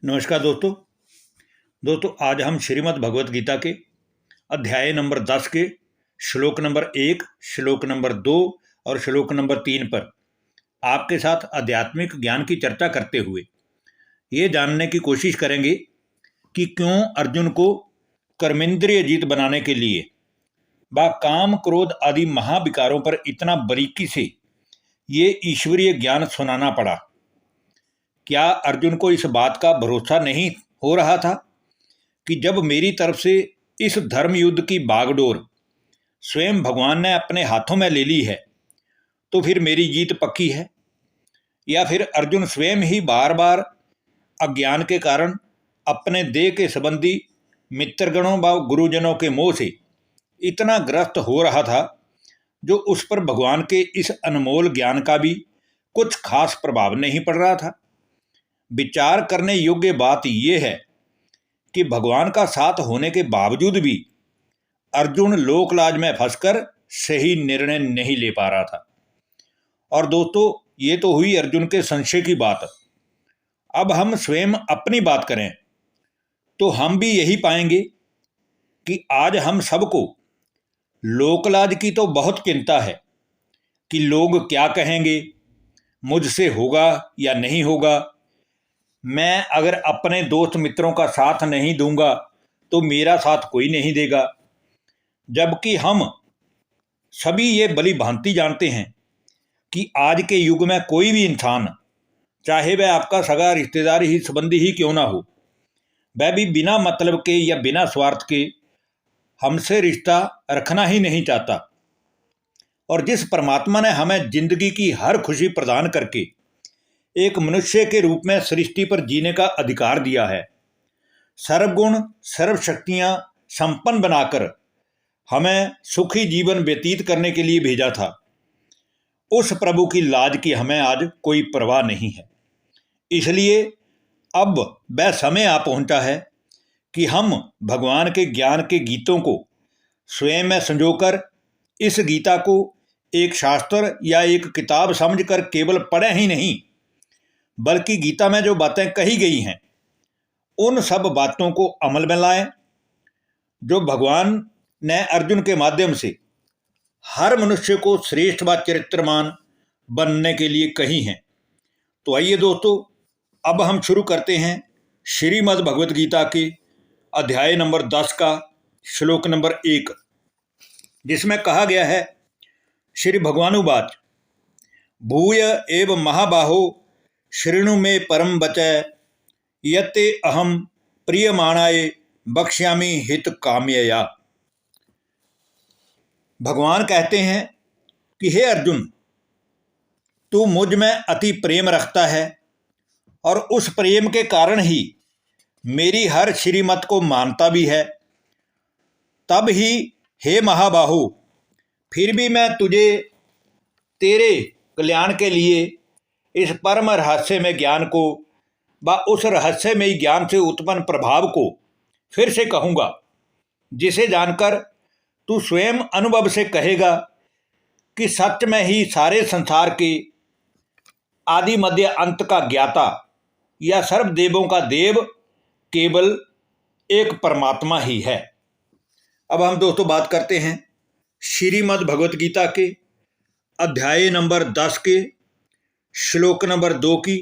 नमस्कार दोस्तों आज हम श्रीमद् भगवत गीता के अध्याय नंबर 10 के श्लोक नंबर 1, श्लोक नंबर 2 और श्लोक नंबर 3 पर आपके साथ आध्यात्मिक ज्ञान की चर्चा करते हुए ये जानने की कोशिश करेंगे कि क्यों अर्जुन को कर्मेंद्रिय जीत बनाने के लिए व काम क्रोध आदि महाविकारों पर इतना बारीकी से ये ईश्वरीय ज्ञान सुनाना पड़ा। क्या अर्जुन को इस बात का भरोसा नहीं हो रहा था कि जब मेरी तरफ से इस धर्म युद्ध की बागडोर स्वयं भगवान ने अपने हाथों में ले ली है तो फिर मेरी जीत पक्की है, या फिर अर्जुन स्वयं ही बार बार अज्ञान के कारण अपने देह के संबंधी मित्रगणों व गुरुजनों के मोह से इतना ग्रस्त हो रहा था जो उस पर भगवान के इस अनमोल ज्ञान का भी कुछ खास प्रभाव नहीं पड़ रहा था। विचार करने योग्य बात यह है कि भगवान का साथ होने के बावजूद भी अर्जुन लोकलाज में फंसकर सही निर्णय नहीं ले पा रहा था। और दोस्तों, ये तो हुई अर्जुन के संशय की बात। अब हम स्वयं अपनी बात करें तो हम भी यही पाएंगे कि आज हम सबको लोकलाज की तो बहुत चिंता है कि लोग क्या कहेंगे, मुझसे होगा या नहीं होगा, मैं अगर अपने दोस्त मित्रों का साथ नहीं दूंगा तो मेरा साथ कोई नहीं देगा। जबकि हम सभी ये भली भांति जानते हैं कि आज के युग में कोई भी इंसान, चाहे वह आपका सगा रिश्तेदार ही संबंधी ही क्यों ना हो, वह भी बिना मतलब के या बिना स्वार्थ के हमसे रिश्ता रखना ही नहीं चाहता। और जिस परमात्मा ने हमें जिंदगी की हर खुशी प्रदान करके एक मनुष्य के रूप में सृष्टि पर जीने का अधिकार दिया है, सर्वगुण सर्व शक्तियाँ संपन्न बनाकर हमें सुखी जीवन व्यतीत करने के लिए भेजा था, उस प्रभु की लाज की हमें आज कोई परवाह नहीं है। इसलिए अब वह समय आ पहुंचा है कि हम भगवान के ज्ञान के गीतों को स्वयं में संजोकर इस गीता को एक शास्त्र या एक किताब समझकर केवल पढ़ें ही नहीं, बल्कि गीता में जो बातें कही गई हैं उन सब बातों को अमल में लाएं जो भगवान ने अर्जुन के माध्यम से हर मनुष्य को श्रेष्ठ व चरित्रमान बनने के लिए कही हैं। तो आइए दोस्तों, अब हम शुरू करते हैं श्रीमद् भगवत गीता के अध्याय नंबर 10 का श्लोक नंबर 1, जिसमें कहा गया है, श्री भगवानुवाच भूय एव महाबाहो शृणु मे परम वचः यते अहम प्रियमाणाय बक्ष्यामि हित काम्यया। भगवान कहते हैं कि हे अर्जुन, तू मुझ में अति प्रेम रखता है और उस प्रेम के कारण ही मेरी हर श्रीमत को मानता भी है। तब ही हे महाबाहु, फिर भी मैं तुझे तेरे कल्याण के लिए इस परम रहस्यमय ज्ञान को व उस रहस्यमय ज्ञान से उत्पन्न प्रभाव को फिर से कहूँगा, जिसे जानकर तू स्वयं अनुभव से कहेगा कि सच में ही सारे संसार के आदि मध्य अंत का ज्ञाता या सर्वदेवों का देव केवल एक परमात्मा ही है। अब हम दोस्तों बात करते हैं श्रीमद् भगवत गीता के अध्याय नंबर 10 के श्लोक नंबर 2 की,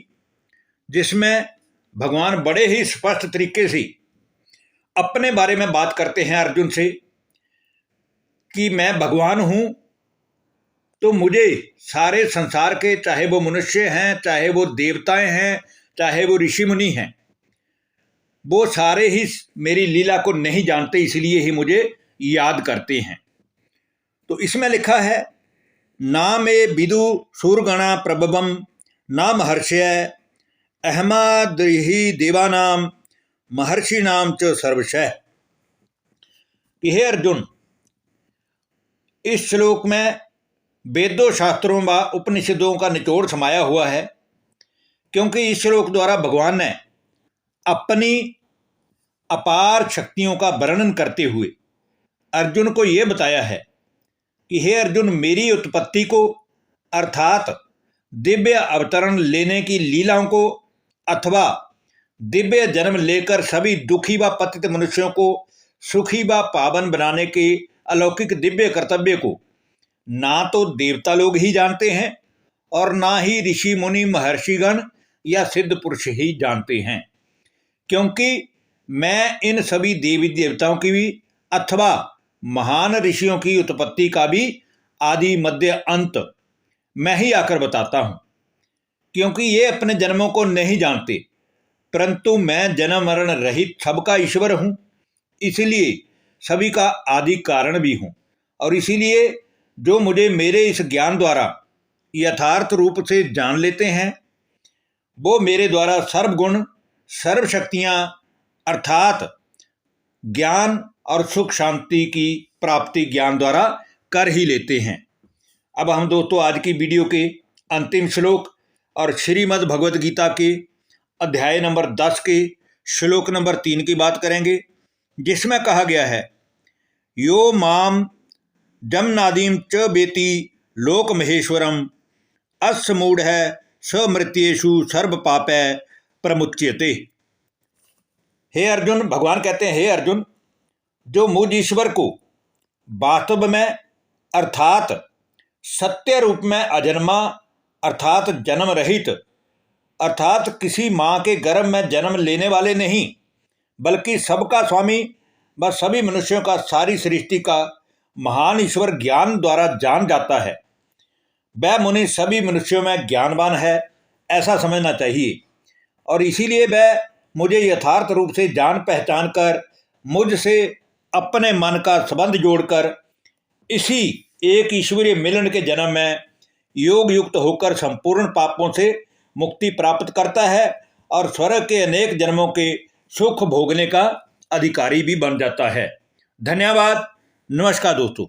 जिसमें भगवान बड़े ही स्पष्ट तरीके से अपने बारे में बात करते हैं अर्जुन से कि मैं भगवान हूँ, तो मुझे सारे संसार के, चाहे वो मनुष्य हैं, चाहे वो देवताएं हैं, चाहे वो ऋषि मुनि हैं, वो सारे ही मेरी लीला को नहीं जानते, इसलिए ही मुझे याद करते हैं। तो इसमें लिखा है, ना मे विदु सूरगणा प्रभवम ना महर्षय अहमाद्हि देवानाम महर्षिणाम च सर्वशः। कि हे अर्जुन, इस श्लोक में वेदों, शास्त्रों व उपनिषदों का निचोड़ समाया हुआ है, क्योंकि इस श्लोक द्वारा भगवान ने अपनी अपार शक्तियों का वर्णन करते हुए अर्जुन को यह बताया है कि हे अर्जुन, मेरी उत्पत्ति को अर्थात दिव्य अवतरण लेने की लीलाओं को अथवा दिव्य जन्म लेकर सभी दुखी व पतित मनुष्यों को सुखी व पावन बनाने के अलौकिक दिव्य कर्तव्य को ना तो देवता लोग ही जानते हैं और ना ही ऋषि मुनि महर्षिगण या सिद्ध पुरुष ही जानते हैं, क्योंकि मैं इन सभी देवी देवताओं की भी अथवा महान ऋषियों की उत्पत्ति का भी आदि मध्य अंत मैं ही आकर बताता हूँ, क्योंकि ये अपने जन्मों को नहीं जानते, परंतु मैं जन्म मरण रहित सबका ईश्वर हूँ, इसीलिए सभी का आदि कारण भी हूँ। और इसीलिए जो मुझे मेरे इस ज्ञान द्वारा यथार्थ रूप से जान लेते हैं, वो मेरे द्वारा सर्वगुण सर्व शक्तियाँ अर्थात ज्ञान और सुख शांति की प्राप्ति ज्ञान द्वारा कर ही लेते हैं। अब हम दोस्तों आज की वीडियो के अंतिम श्लोक और श्रीमद् भगवद गीता के अध्याय नंबर 10 के श्लोक नंबर 3 की बात करेंगे, जिसमें कहा गया है, यो माम जमनादीम च बेति लोक महेश्वरम अस्य मूढ़ स मृत्येषु सर्व पापै प्रमुच्यते। हे अर्जुन, भगवान कहते हैं, हे अर्जुन, जो मुझ ईश्वर को वास्तव में अर्थात सत्य रूप में अजन्मा अर्थात जन्म रहित अर्थात किसी माँ के गर्भ में जन्म लेने वाले नहीं, बल्कि सबका स्वामी व सभी मनुष्यों का सारी सृष्टि का महान ईश्वर ज्ञान द्वारा जान जाता है, वह मुनि सभी मनुष्यों में ज्ञानवान है, ऐसा समझना चाहिए। और इसीलिए वह मुझे यथार्थ रूप से जान पहचान कर मुझसे अपने मन का संबंध जोड़कर इसी एक ईश्वरीय मिलन के जन्म में योग युक्त होकर संपूर्ण पापों से मुक्ति प्राप्त करता है और स्वर्ग के अनेक जन्मों के सुख भोगने का अधिकारी भी बन जाता है। धन्यवाद। नमस्कार दोस्तों।